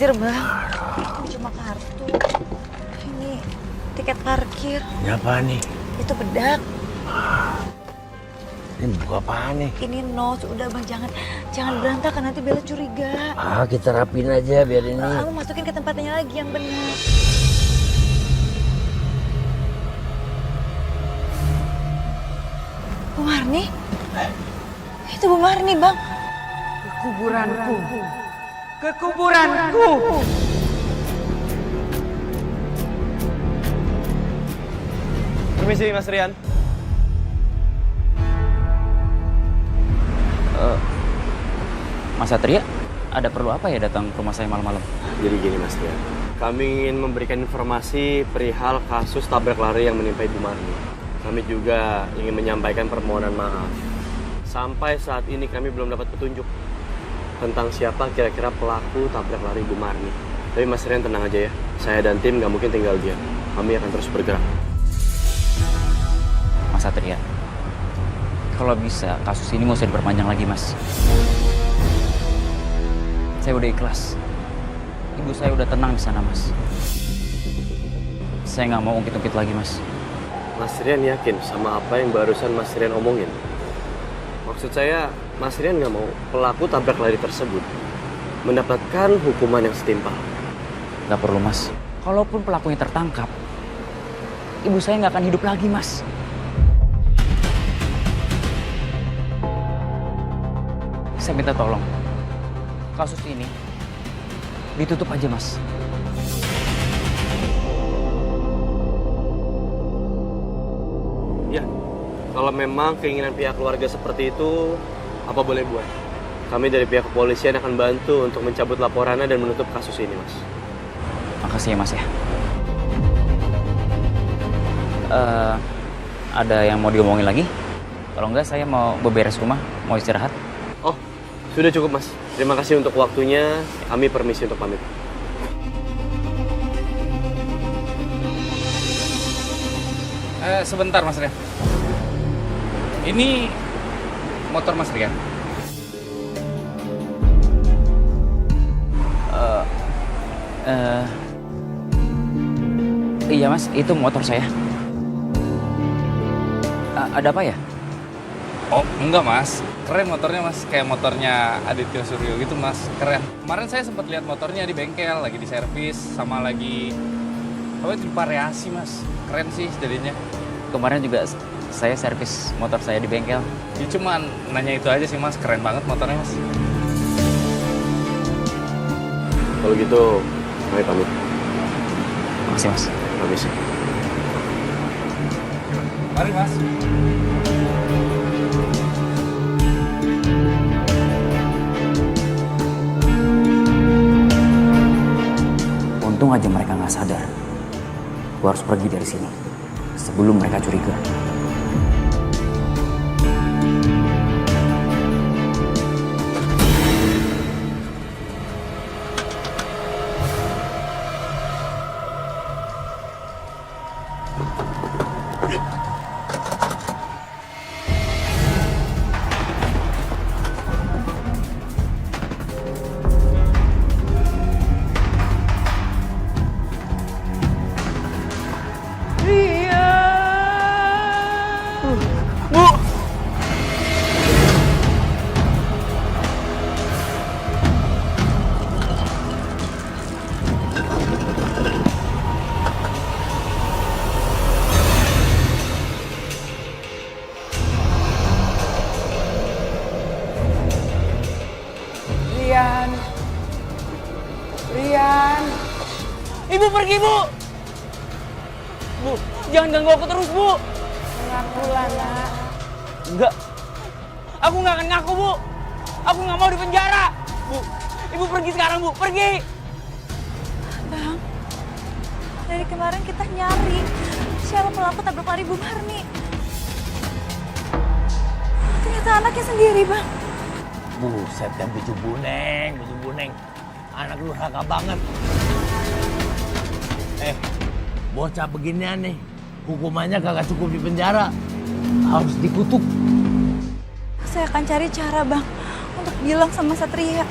parkir, Bang. Ini cuma kartu. Ini tiket parkir. Ini apa nih? Itu bedak. Ini buku apaan nih? Ini notes. Udah, Bang, jangan berantakan, nanti Bella curiga. Kita rapin aja biar ini. Kamu masukin ke tempatnya lagi yang benar. Bu Marni? Itu Bu Marni, Bang. Kekuburanku. Permisi, Mas Rian. Mas Satria, ada perlu apa ya datang ke rumah saya malam-malam? Jadi gini, Mas Rian. Kami ingin memberikan informasi perihal kasus tabrak lari yang menimpa Ibu Marni. Kami juga ingin menyampaikan permohonan maaf. Sampai saat ini kami belum dapat petunjuk tentang siapa kira-kira pelaku tabrak lari Ibu Marni. Tapi Mas Rian tenang aja ya. Saya dan tim nggak mungkin tinggal diam. Kami akan terus bergerak. Mas Satria, kalau bisa kasus ini nggak usah diperpanjang lagi, Mas. Saya udah ikhlas. Ibu saya udah tenang di sana, Mas. Saya nggak mau ungkit-ungkit lagi, Mas. Mas Rian yakin sama apa yang barusan Mas Rian omongin? Maksud saya, Mas Rian nggak mau pelaku tabrak lari tersebut mendapatkan hukuman yang setimpal. Nggak perlu, Mas. Kalaupun pelakunya tertangkap, ibu saya nggak akan hidup lagi, Mas. Saya minta tolong, kasus ini ditutup aja, Mas. Ya, kalau memang keinginan pihak keluarga seperti itu, apa boleh buat. Kami dari pihak kepolisian akan bantu untuk mencabut laporannya dan menutup kasus ini, Mas. Makasih ya, Mas ya. Ada yang mau diomongin lagi? Kalau enggak, saya mau beberes rumah, mau istirahat. Oh, sudah cukup, Mas. Terima kasih untuk waktunya. Kami permisi untuk pamit. Sebentar, Mas Rian. Ini motor Mas Rian. Iya, Mas, itu motor saya. Ada apa ya? Oh, enggak, Mas. Keren motornya, Mas. Kayak motornya Aditya Suryo gitu, Mas. Keren. Kemarin saya sempat lihat motornya di bengkel, lagi di servis, sama lagi apa itu variasi, Mas. Keren sih jadinya. Kemarin juga saya servis motor saya di bengkel. Ya cuman nanya itu aja sih, Mas. Keren banget motornya, Mas. Kalau gitu, kami pamit. Makasih, Mas. Permisi. Mari, Mas. Untung aja mereka nggak sadar. Gua harus pergi dari sini sebelum mereka curiga. Rian. Ibu pergi, Bu. Bu, jangan ganggu aku terus, Bu. Ngaku lah, Nak. Enggak. Aku nggak akan ngaku, Bu. Aku nggak mau di penjara. Bu, Ibu pergi sekarang, Bu. Pergi. Bang, dari kemarin kita nyari siapa pelaku tabrak lari Bu Marni. Ternyata anaknya sendiri, Bang. Buset, yang bucu buneng. Anak lu raka banget. Bocah beginian nih, hukumannya kagak cukup di penjara. Harus dikutuk. Saya akan cari cara, Bang, untuk bilang sama Satria.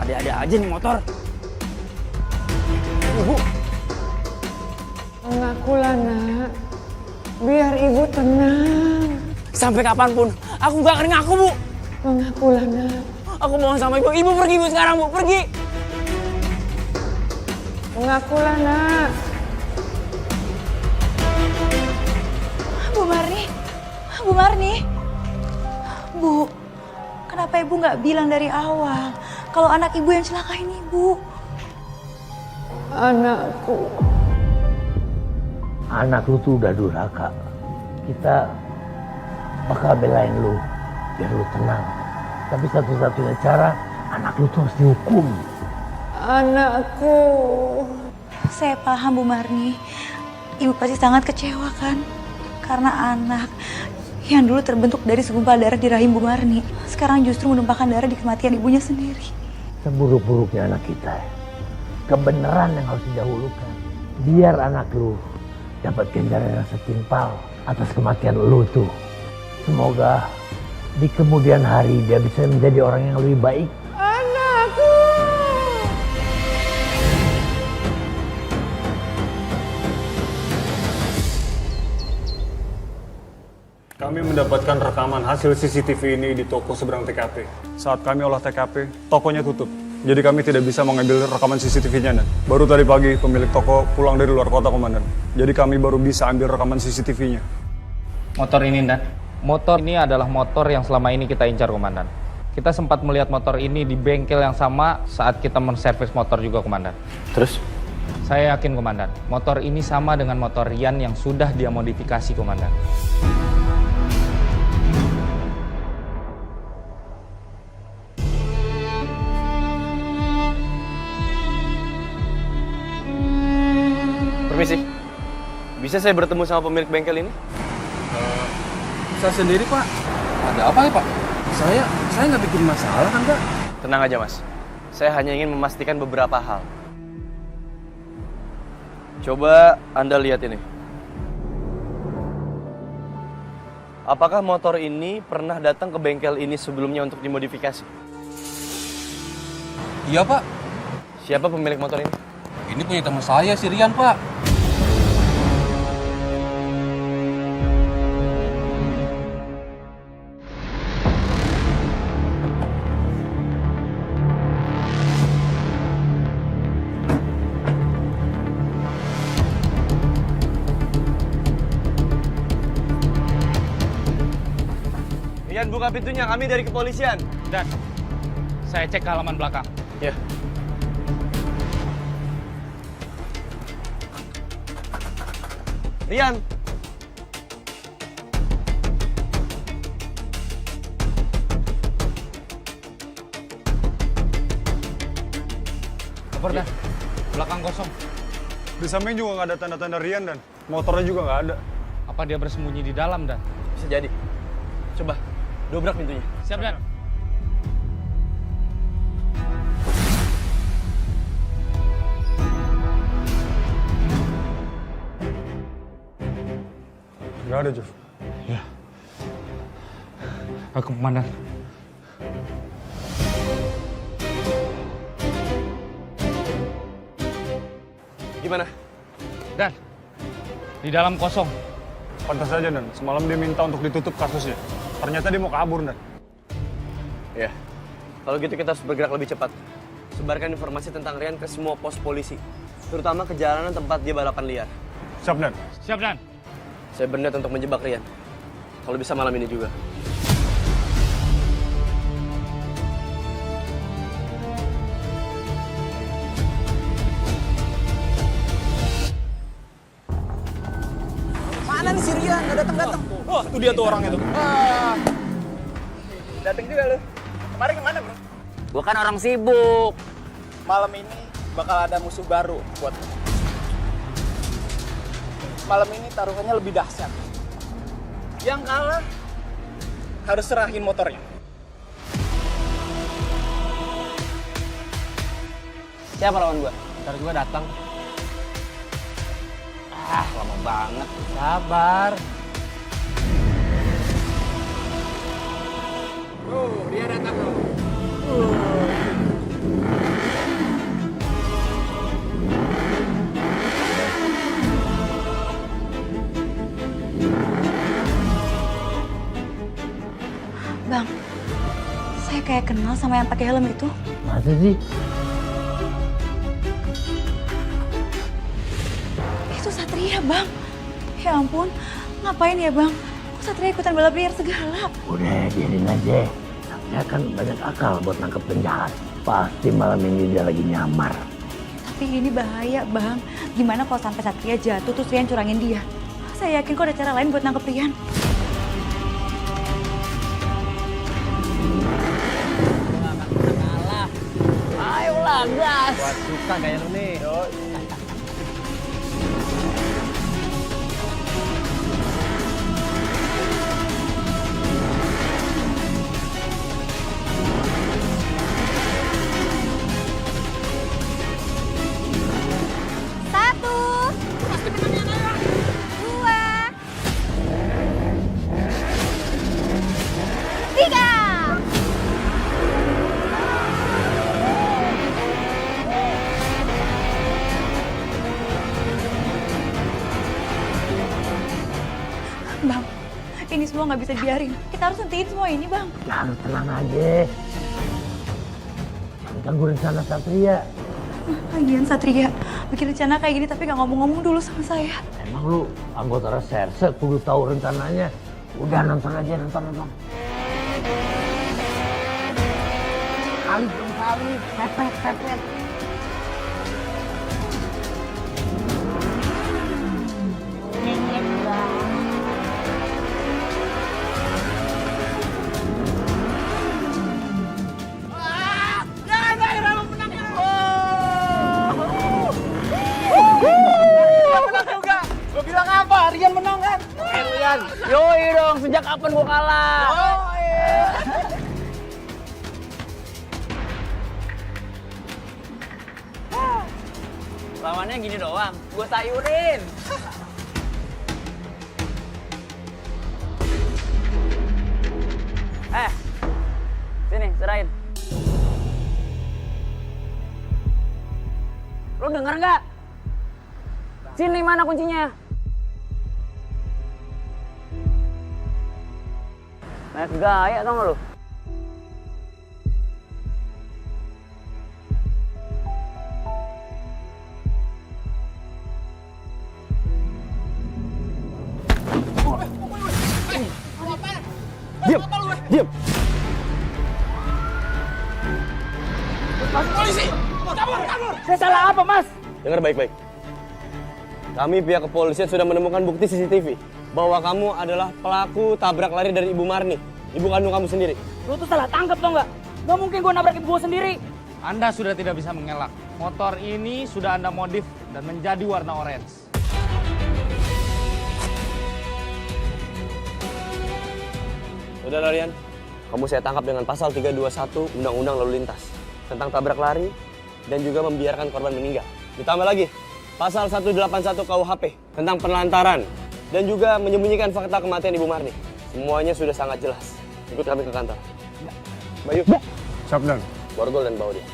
Ada-ada aja nih motor. Ibu. Mengakulah nak, biar ibu tenang. Sampai kapanpun, aku gak akan ngaku, Bu. Mengakulah nak. Aku mohon sama ibu. Ibu pergi, Bu, sekarang, Bu. Pergi. Mengakulah nak. Bu Marni, Bu Marni. Bu, kenapa ibu nggak bilang dari awal kalau anak ibu yang celakain ibu? Anakku. Anak lu tuh udah durhaka. Kita bakal belain lu biar lu tenang. Tapi satu-satunya cara anak lu tuh harus dihukum. Anakku. Saya paham Bu Marni. Ibu pasti sangat kecewa kan? Karena anak yang dulu terbentuk dari segumpal darah di rahim Bu Marni sekarang justru menumpahkan darah di kematian ibunya sendiri. Seburuk-buruknya anak kita, kebenaran yang harus didahulukan. Biar anak lu dapat ganjaran yang setimpal atas kematian lu tuh. Semoga di kemudian hari dia bisa menjadi orang yang lebih baik. Anakku. Kami mendapatkan rekaman hasil CCTV ini di toko seberang TKP. Saat kami olah TKP, tokonya tutup. Jadi kami tidak bisa mengambil rekaman CCTV-nya, Dan. Baru tadi pagi pemilik toko pulang dari luar kota, Komandan. Jadi kami baru bisa ambil rekaman CCTV-nya. Motor ini, Dan. Motor ini adalah motor yang selama ini kita incar, Komandan. Kita sempat melihat motor ini di bengkel yang sama saat kita menservis motor juga, Komandan. Terus? Saya yakin, Komandan, motor ini sama dengan motor Rian yang sudah dia modifikasi, Komandan. Permisi, bisa saya bertemu sama pemilik bengkel ini? Saya sendiri, Pak. Ada apa ya, Pak? Saya nggak bikin masalah kan, Pak? Tenang aja, Mas. Saya hanya ingin memastikan beberapa hal. Coba Anda lihat ini. Apakah motor ini pernah datang ke bengkel ini sebelumnya untuk dimodifikasi? Iya, Pak. Siapa pemilik motor ini? Ini punya teman saya, si Rian, Pak. Rian, buka pintunya. Kami dari kepolisian. Dan saya cek ke halaman belakang. Ya. Rian. Kabar, Dan. Belakang kosong. Di samping juga nggak ada tanda-tanda Rian, Dan. Motornya juga nggak ada. Apa dia bersembunyi di dalam, Dan? Bisa jadi. Coba, dobrak pintunya. Siap, Dan. Nggak ada, Juf. Aku Komandan. Gimana? Dan, di dalam kosong. Pantas saja, Dan. Semalam dia minta untuk ditutup kasusnya. Ternyata dia mau kabur, Dan. Ya. Kalau gitu kita harus bergerak lebih cepat. Sebarkan informasi tentang Rian ke semua pos polisi. Terutama ke jalanan tempat dia balapan liar. Siap, Dan. Siap, Dan. Saya berniat untuk menjebak Rian. Kalau bisa malam ini juga. Mana nih si Rian? Nggak datang-datang. Wah, itu dia tuh orangnya tuh. Datang juga lu. Kemarin kemana, Bro? Gua kan orang sibuk. Malam ini bakal ada musuh baru buat lu. Malam ini taruhannya lebih dahsyat. Yang kalah harus serahin motornya. Siapa lawan gua? Ntar juga datang. Ah, lama banget. Sabar. Dia datang loh. kenal sama yang pakai helm itu? Masa sih? Itu Satria, Bang. Ya ampun, ngapain ya, Bang? Kok Satria ikutan balap liar segala? Udah, biarin aja. Satria kan banyak akal buat nangkep penjahat. Pasti malam ini dia lagi nyamar. Tapi ini bahaya, Bang. Gimana kalau sampai Satria jatuh terus Rian curangin dia? Saya yakin kok ada cara lain buat nangkep Rian. Ayolah, gas. Wah, suka gaya lu nih. Satu, dua, tiga. Bang, ini semua nggak bisa dibiarin. Kita harus hentiin semua ini, Bang. Ya harus tenang aja. Ganggu rencana Satria. Lagian Satria bikin rencana kayak gini tapi nggak ngomong-ngomong dulu sama saya. Emang lu anggota reserse kudu tahu rencananya. Udah nonton aja, nonton. Kali dong kali, pepet. Gue bilang apa? Rian menang kan? Rian. Yoi dong, sejak kapan gue kalah? Lawannya gini doang, gue sayurin. Sini, serahin. Lu denger nggak? Sini, mana kuncinya? Naik gaya tau gak lu? Diam. Masuk polisi! Kabur! Saya salah apa, Mas? Dengar baik-baik. Kami pihak kepolisian sudah menemukan bukti CCTV bahwa kamu adalah pelaku tabrak lari dari Ibu Marni, ibu kandung kamu sendiri. Lu tuh salah tangkap tau nggak? Nggak mungkin gue nabrak ibu gue sendiri. Anda sudah tidak bisa mengelak. Motor ini sudah Anda modif dan menjadi warna orange. Saudara Rian, kamu saya tangkap dengan pasal 321 Undang-Undang Lalu Lintas tentang tabrak lari dan juga membiarkan korban meninggal. Ditambah lagi pasal 181 KUHP tentang penelantaran dan juga menyembunyikan fakta kematian Ibu Marni. Semuanya sudah sangat jelas. Ikut kami ke kantor. Bayu, Siap, Dan. borgol dan bawa dia.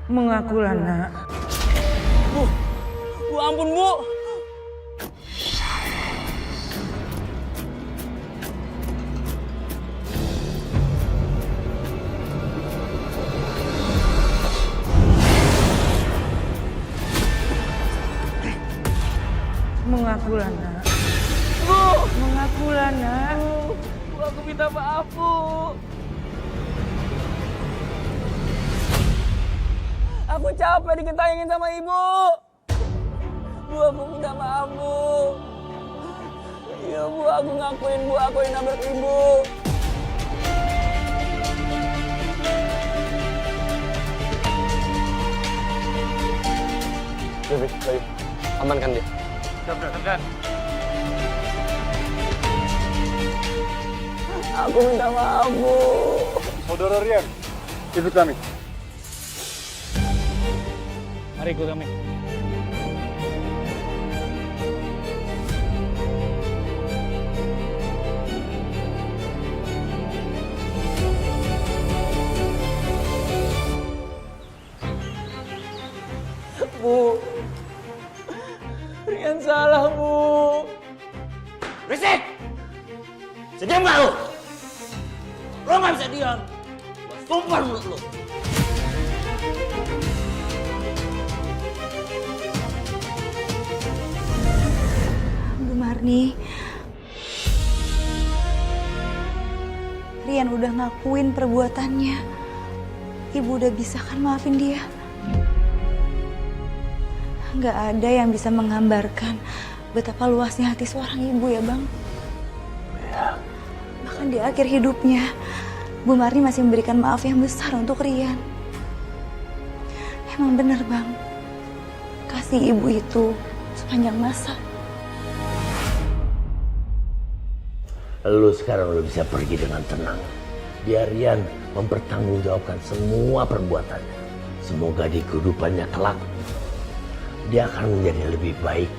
Mengakulah nak. Bu, ampun Bu. Mengakulah nak. Bu, Mengakulah nak. Bu, aku minta maaf Bu. Aku capek dikentangin sama ibu. Bu, aku minta maaf Bu. Iya Bu, aku ngakuin Bu, aku yang nabrak ibu. Bayu, amankan dia. Aku minta maaf Bu. Saudara Rian, ikut kami. Mari ikut kami. salah, Bu. Berisik! Sediam gak lu? Lu gak bisa diam. Gua sumpah mulut lu. Bu Marni, Rian udah ngakuin perbuatannya. Ibu udah bisa kan maafin dia? Nggak ada yang bisa menggambarkan betapa luasnya hati seorang ibu ya Bang. Bahkan di akhir hidupnya, Bu Marni masih memberikan maaf yang besar untuk Rian. Emang bener Bang, kasih ibu itu sepanjang masa. Lu sekarang udah bisa pergi dengan tenang. Biar Rian mempertanggungjawabkan semua perbuatannya. Semoga di kehidupannya kelak dia akan menjadi lebih baik